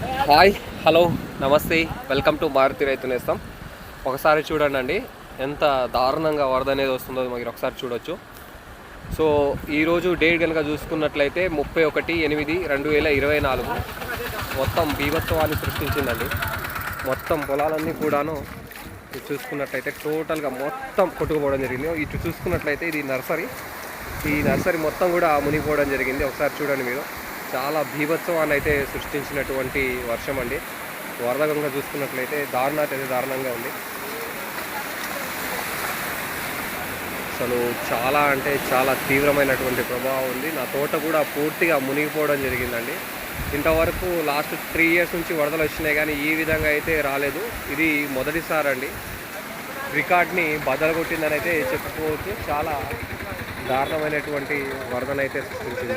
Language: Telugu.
హాయ్, హలో, నమస్తే, వెల్కమ్ టు మారుతి రైతు నేస్తం. ఒకసారి చూడండి ఎంత దారుణంగా వరద అనేది వస్తుందో మీరు ఒకసారి చూడొచ్చు. సో ఈరోజు డేట్ కనుక చూసుకున్నట్లయితే 31/8/2024 మొత్తం బీభత్సవాన్ని సృష్టించిందండి. మొత్తం పొలాలన్నీ కూడాను చూసుకున్నట్లయితే టోటల్గా మొత్తం కొట్టుకుపోవడం జరిగింది. ఇటు చూసుకున్నట్లయితే ఇది నర్సరీ, ఈ నర్సరీ మొత్తం కూడా మునిగిపోవడం జరిగింది. ఒకసారి చూడండి మీరు, చాలా బీభత్సవాన్ని అయితే సృష్టించినటువంటి వర్షం అండి. వరద గంగ చూసుకున్నట్లయితే దారుణంగా ఉంది. అసలు చాలా అంటే చాలా తీవ్రమైనటువంటి ప్రభావం ఉంది. నా తోట కూడా పూర్తిగా మునిగిపోవడం జరిగిందండి. ఇంతవరకు లాస్ట్ 3 ఇయర్స్ నుంచి వరదలు వచ్చినాయి, కానీ ఈ విధంగా అయితే రాలేదు. ఇది మొదటిసారి అండి. రికార్డ్ని బద్దలు కొట్టిందని అయితే చెప్పుకోవచ్చు. చాలా దారుణమైనటువంటి వరదనైతే సృష్టించింది.